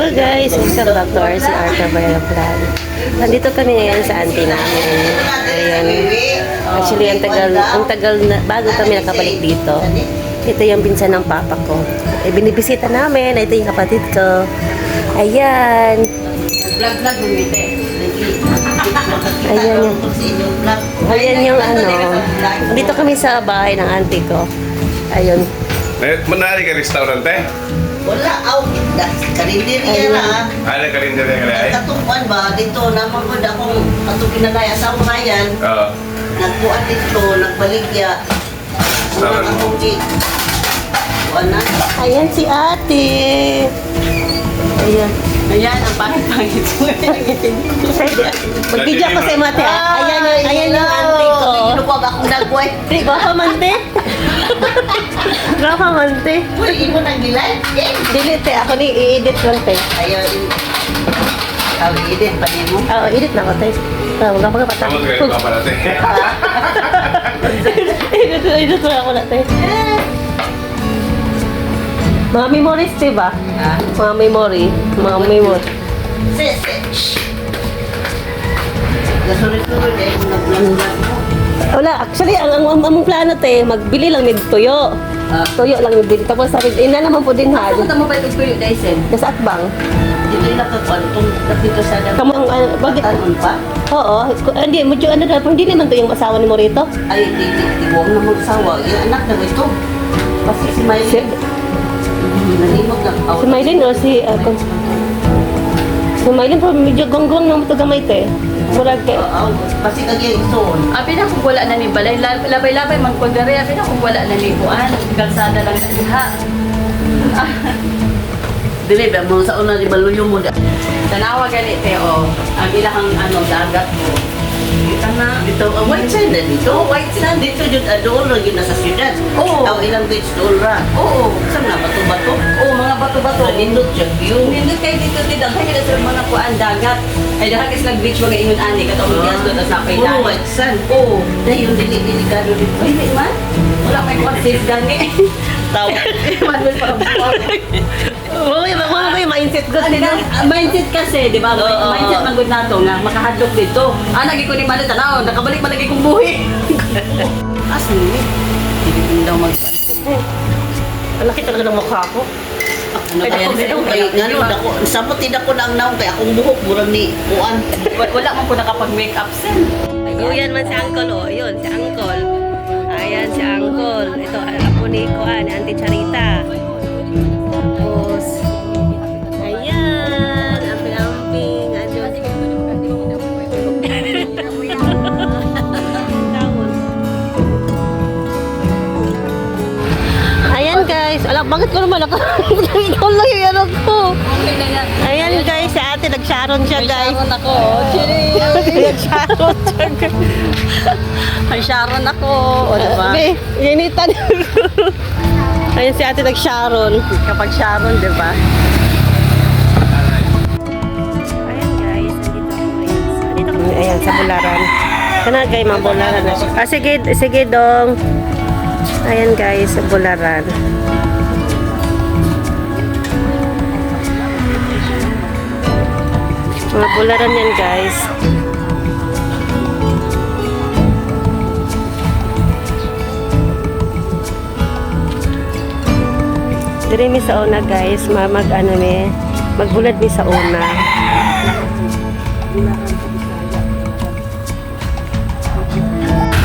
Hello guys, welcome back to RCR Cabayang Plan. Nandito kami ngayon sa auntie namin. Ayan. Actually, ang tagal na, bago kami nakabalik dito. Ito yung pinsan ng papa ko. Binibisita namin. Ito yung kapatid ko. Ayan. Ayan yung, ayan yung ano. Dito kami sa bahay ng auntie ko. Ayun. Manari ka restaurante? Wala, karinderya na. Ano karinderya ka na ay? Katungkuan ba, dito naman ko na kung atong kinagaya sa umayan, Oo. nagkuhan dito, nagbaligya. Tama. Unang akong kuhan na. Ayan si ate. Ayan. Ayan, ang pangit-pangit mo. Magbidyo ako sa mate. Ayan yung auntie ko. Inukwag akong nagway. Gwapa mante. Gwapa mante. Uy, imo nang gilay? Delete ako ni i-edit lang te. Ayaw, i-edit pa niyo mo. Oo, edit na ako te. Gwapa ka pata. Tama ka pa natin. Edit na ako na te. Mga memories, diba? Ha? Mga memory. Mga memory. Shh. Nasunod-sunod eh, kung nag-vlog mo. Wala, actually, ang plano te, magbili lang ng tuyo. Tuyo lang yung bili. Tapos sabi, ina naman po din ha. Punta mo ba ito kuyo, Dyson? Nasa atbang. Dito yung nakakuan, itong dito sa Kamu ang, bakit? Tanon pa? Oo, hindi, medyo ano na, hindi naman to yung asawa ni Morito. Ay, di mo na magsawa. Yung anak na ito. Kasi si Miley. Nanimog lang. Si Mylene o si, si Mylene po medyo gonggong ng gamay te. Murag kay. Kasi kagaya ito. Abi na kung wala na ni balay, labay-labay man ko dere, abi na kung wala na ni buan, kalsada lang na diha. Dili ba mo sa una di baluyo mo da. Tanawa gani te o, abi lang ang ano dagat mo. Kita na dito ang white side na dito. Oh, white side. Dito jud adol lagi na sa syudad. Oo. Aw ilang beach dool ra. Oo. Sa na bato-bato. Oh, mga bato-bato. Nindot jud view. Nindot kay dito tidang kay kita sa mga kuan dagat. Ay dahil is nag-beach mga ingon ani katong diyan do sa pay Puro white sand. Oo. Dayon dili delikado dito. Ay, di man. Wala kay kuan safe gani. Tawa. Manuel para Oo, mga may mindset ko. Ano na, mindset kasi, di ba? Oo. Mindset man gud nato nga makahadlok dito. Lagi ko ni Manu tanaw, nakabalik man lagi kong buhi. As ni. Dili din daw mag Ang laki talaga ng mukha ko. Ano Ay, kaya dako, nito? dako, Kay dako, ngano di ba? dako, sabot tidak ko nang naong kay akong buhok murag ni kuan. Wala man po nakapag-make up sen. Ayan man si Uncle, oh. Ayun, si Uncle. Ayan si Uncle. Ito, apo ni Kuan, ni Auntie Charita. Tapos, ayan, amping-amping. Ayan guys, alam, bakit ko naman ako? Ikaw lang yung anak ko. Okay na yan. Ayan guys, si ate nag-sharon siya guys. Sharon ako. Chiri. Nag-sharon siya guys. May Sharon ako. O, diba? Initan. Ayan si ate nag-sharon. Kapag Sharon, diba? Ayan guys, nandito ako ngayon. Nandito kami. Ayan, sa Bularan. Kana guys, mga Bularan na siya. Sige dong. Ayan guys, sa Bularan. Mga Bularan yan guys. Dire mi sa una guys, mag-ano mi, magbulad mi sa una.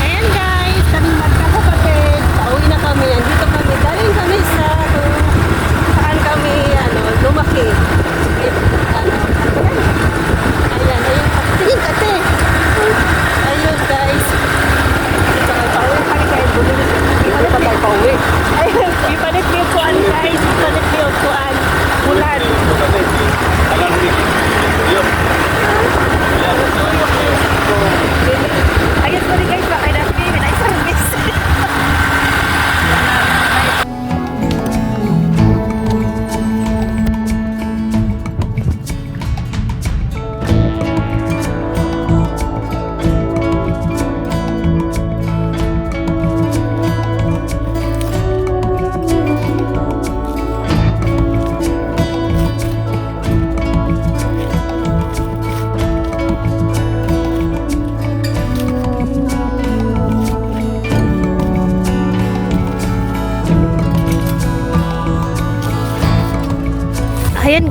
Ayan guys, kami magkakapatid. Pauwi na kami. Andito kami. Galing kami sa saan kami lumaki. Ayan, ayun. Tingin kasi. Ayun guys. Dito kami pauwi. Kami kayo bumili. Ipalit pa tayo pauwi. Ayun. Ipalit niyo kuan guys. Ipalit niyo kuan. Bulan.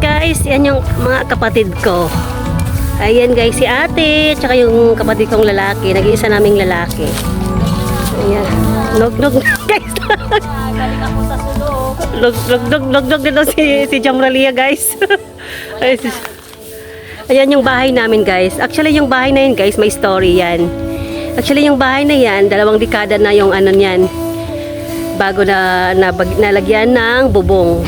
guys, yan yung mga kapatid ko. Ayan guys, si ate, tsaka yung kapatid kong lalaki, nag-iisa naming lalaki. Ayan. Nog guys. Galing ako sa sulok. Log na daw si Jamralia guys. Ayan yung bahay namin guys. Actually yung bahay na yun guys, may story yan. Actually yung bahay na yan, 2 dekada na yung ano niyan. Bago nalagyan ng bubong.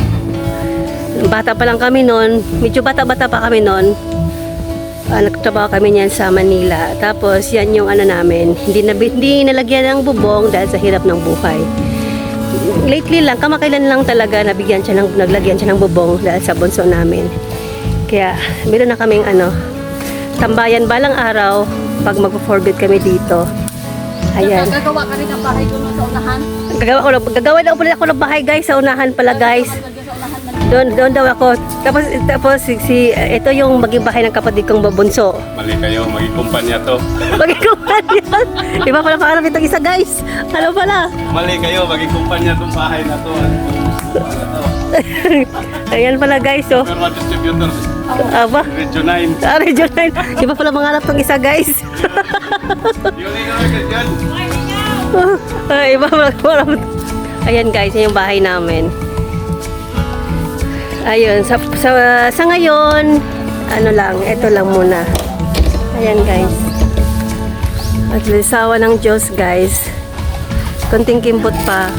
Bata pa lang kami noon, medyo bata-bata pa kami noon. Nagtrabaho kami niyan sa Manila. Tapos yan yung ano namin, hindi nalagyan ng bubong dahil sa hirap ng buhay. Lately lang, kamakailan lang talaga naglagyan siya ng bubong dahil sa bunso namin. Kaya meron na kaming tambayan balang araw pag mag-forbid kami dito. Ayan. Gagawa ka rin ng bahay doon sa unahan. Gagawa daw pala ako ng bahay guys sa unahan pala guys. Doon daw ako. Tapos ito yung maging bahay ng kapatid kong babunso. Mali kayo, maging kumpanya to. Maging kumpanya. Iba pala pangarap itong isa guys. Ano pala? Mali kayo, maging kumpanya tong bahay na to. Ayan pala guys. So, Pero mga distributor, aba. Region 9. Region 9. Iba pala mangarap itong isa guys. Yun yung dyan. Iba pala mangarap. Ayan guys, yan yung bahay namin. Ayun, sa ngayon, ito lang muna. Ayan guys. At lisawa ng Diyos guys. Konting kimpot pa.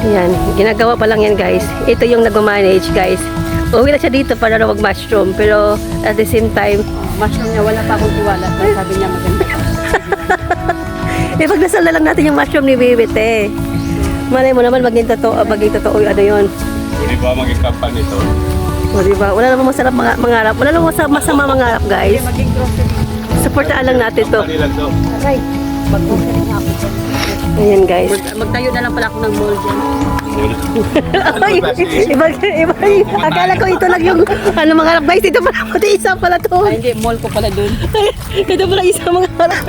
Ayan, ginagawa pa lang yan guys. Ito yung nag-manage guys. Uwi na siya dito para na mag-mushroom. Pero at the same time, Mushroom niya, wala pa akong tiwala. Sabi niya maganda. ipagdasal na lang natin yung mushroom ni Bibit eh. Malay mo naman maging totoo yung ano yun. Di ba maging company to? O diba? Wala namang masarap mangarap. Wala namang masama mangarap guys. Maging grocery. Supportaan lang natin to. Company lang to. Aray, mag-grocery nga ako. Ayan guys. Magtayo na lang pala ako ng mall dyan. Ay, iba, akala ko ito lang yung mangarap guys. Ito pala pati isa pala to. Ay, hindi, mall ko pala dun. Ito pala isa mangarap.